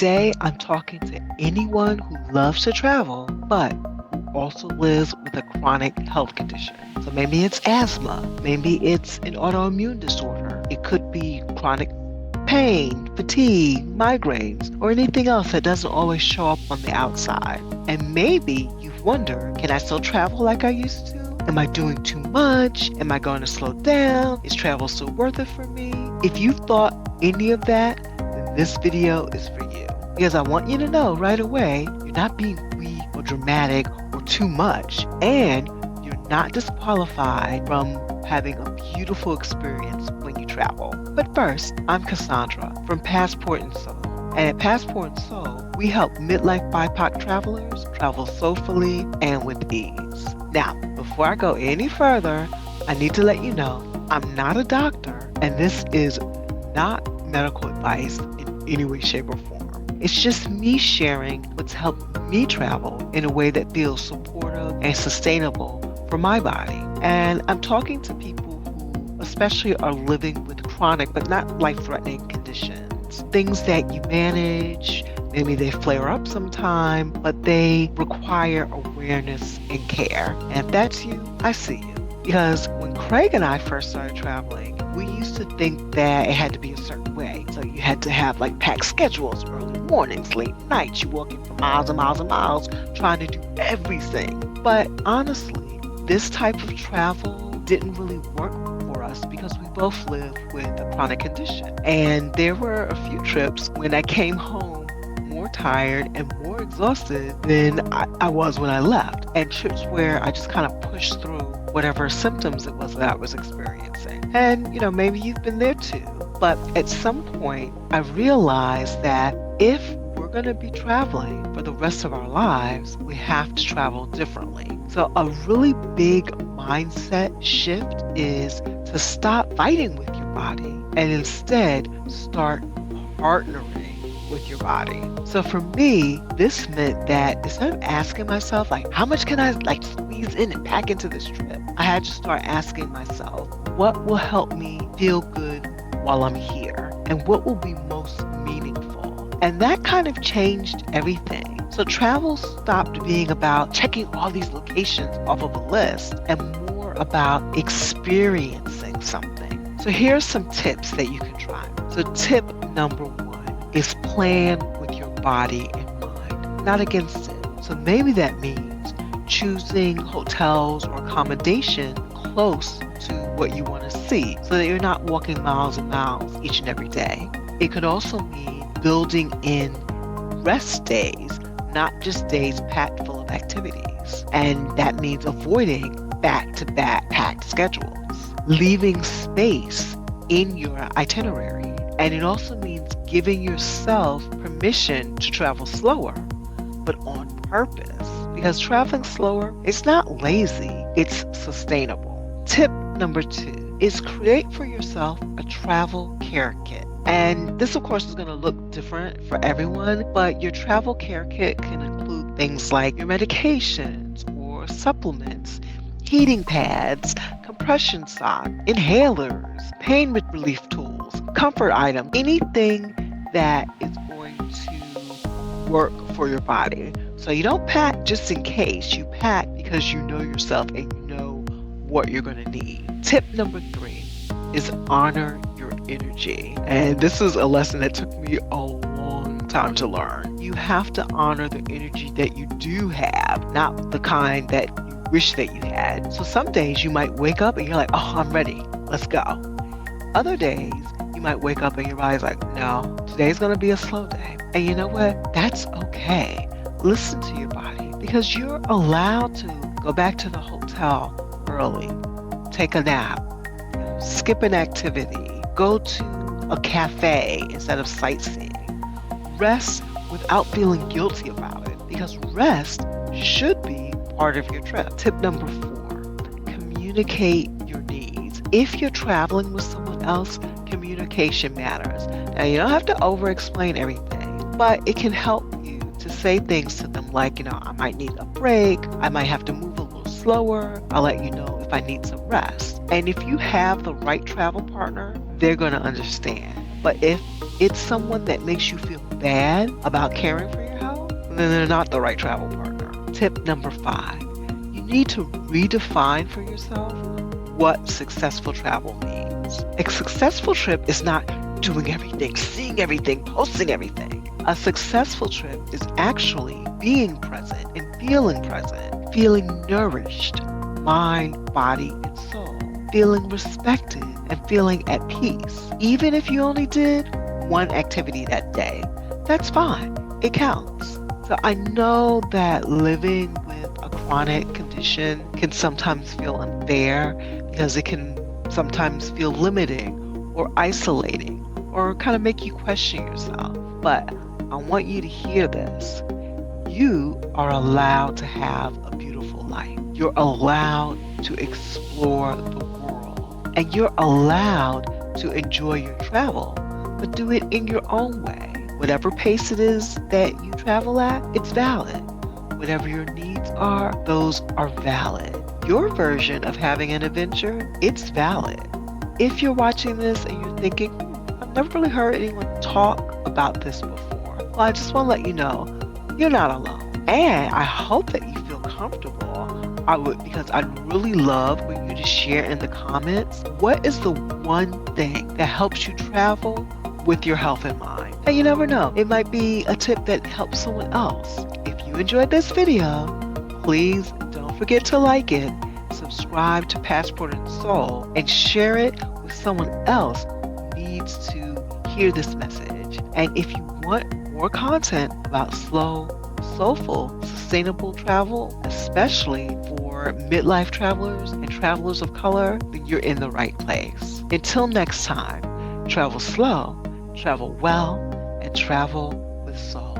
Today, I'm talking to anyone who loves to travel, but who also lives with a chronic health condition. So maybe it's asthma, maybe it's an autoimmune disorder. It could be chronic pain, fatigue, migraines, or anything else that doesn't always show up on the outside. And maybe you've wondered, can I still travel like I used to? Am I doing too much? Am I going to slow down? Is travel still worth it for me? If you've thought any of that, then this video is for you. Because I want you to know right away, you're not being weak or dramatic or too much. And you're not disqualified from having a beautiful experience when you travel. But first, I'm Cassandra from Passport and Soul. And at Passport and Soul, we help midlife BIPOC travelers travel soulfully and with ease. Now, before I go any further, I need to let you know I'm not a doctor, and this is not medical advice in any way, shape, or form. It's just me sharing what's helped me travel in a way that feels supportive and sustainable for my body. And I'm talking to people who especially are living with chronic but not life-threatening conditions. Things that you manage, maybe they flare up sometime, but they require awareness and care. And if that's you, I see you. Because when Craig and I first started traveling, we used to think that it had to be a certain way. So you had to have like packed schedules, early mornings, late nights. You're walking for miles and miles and miles trying to do everything. But honestly, this type of travel didn't really work for us because we both live with a chronic condition. And there were a few trips when I came home more tired and more exhausted than I was when I left. And trips where I just kind of pushed through whatever symptoms it was that I was experiencing. And, maybe you've been there too. But at some point, I realized that if we're going to be traveling for the rest of our lives, we have to travel differently. So a really big mindset shift is to stop fighting with your body and instead start partnering with your body. So for me, this meant that instead of asking myself, how much can I squeeze in and pack into this trip? I had to start asking myself, what will help me feel good while I'm here? And what will be most meaningful? And that kind of changed everything. So travel stopped being about checking all these locations off of a list and more about experiencing something. So here's some tips that you can try. So tip number 1 is plan with your body in mind, not against it. So maybe that means choosing hotels or accommodation close to what you want to see so that you're not walking miles and miles each and every day. It could also mean building in rest days, not just days packed full of activities. And that means avoiding back-to-back packed schedules, leaving space in your itinerary. And it also means giving yourself permission to travel slower, but on purpose. Because traveling slower, it's not lazy, it's sustainable. Tip number 2 is create for yourself a travel care kit. And this, of course, is going to look different for everyone, but your travel care kit can include things like your medications or supplements, heating pads, compression socks, inhalers, pain relief tools, comfort items, anything that is going to work for your body. So you don't pack just in case, you pack because you know yourself and you know what you're going to need. Tip number 3 is honor your energy. And this is a lesson that took me a long time to learn. You have to honor the energy that you do have, not the kind that you wish that you had. So some days you might wake up and you're like, oh, I'm ready, let's go. Other days, you might wake up and your body's like, no, today's going to be a slow day. And you know what? That's okay. Listen to your body because you're allowed to go back to the hotel early, take a nap, skip an activity, go to a cafe instead of sightseeing. Rest without feeling guilty about it because rest should be part of your trip. Tip number 4, communicate your needs. If you're traveling with someone else, communication matters. Now, you don't have to over-explain everything, but it can help you to say things to them like, I might need a break, I might have to move a little slower, I'll let you know if I need some rest. And if you have the right travel partner, they're going to understand. But if it's someone that makes you feel bad about caring for your health, then they're not the right travel partner. Tip number 5, you need to redefine for yourself what successful travel means. A successful trip is not doing everything, seeing everything, posting everything. A successful trip is actually being present and feeling nourished, mind, body, and soul, feeling respected and feeling at peace. Even if you only did one activity that day, that's fine. It counts. So I know that living with a chronic condition can sometimes feel unfair because it can sometimes feel limiting or isolating or kind of make you question yourself. But I want you to hear this. You are allowed to have a beautiful life. You're allowed to explore the world. And you're allowed to enjoy your travel, but do it in your own way. Whatever pace it is that you travel at, it's valid. Whatever your needs are, those are valid. Your version of having an adventure, it's valid. If you're watching this and you're thinking, I've never really heard anyone talk about this before, well, I just want to let you know, you're not alone. And I hope that you feel comfortable. Because I'd really love for you to share in the comments, what is the one thing that helps you travel with your health in mind? And you never know, it might be a tip that helps someone else. If you enjoyed this video, please don't forget to like it, subscribe to Passport and Soul, and share it with someone else who needs to hear this message. And if you want more content about slow, soulful, sustainable travel, especially for midlife travelers and travelers of color, then you're in the right place. Until next time, travel slow, travel well, and travel with soul.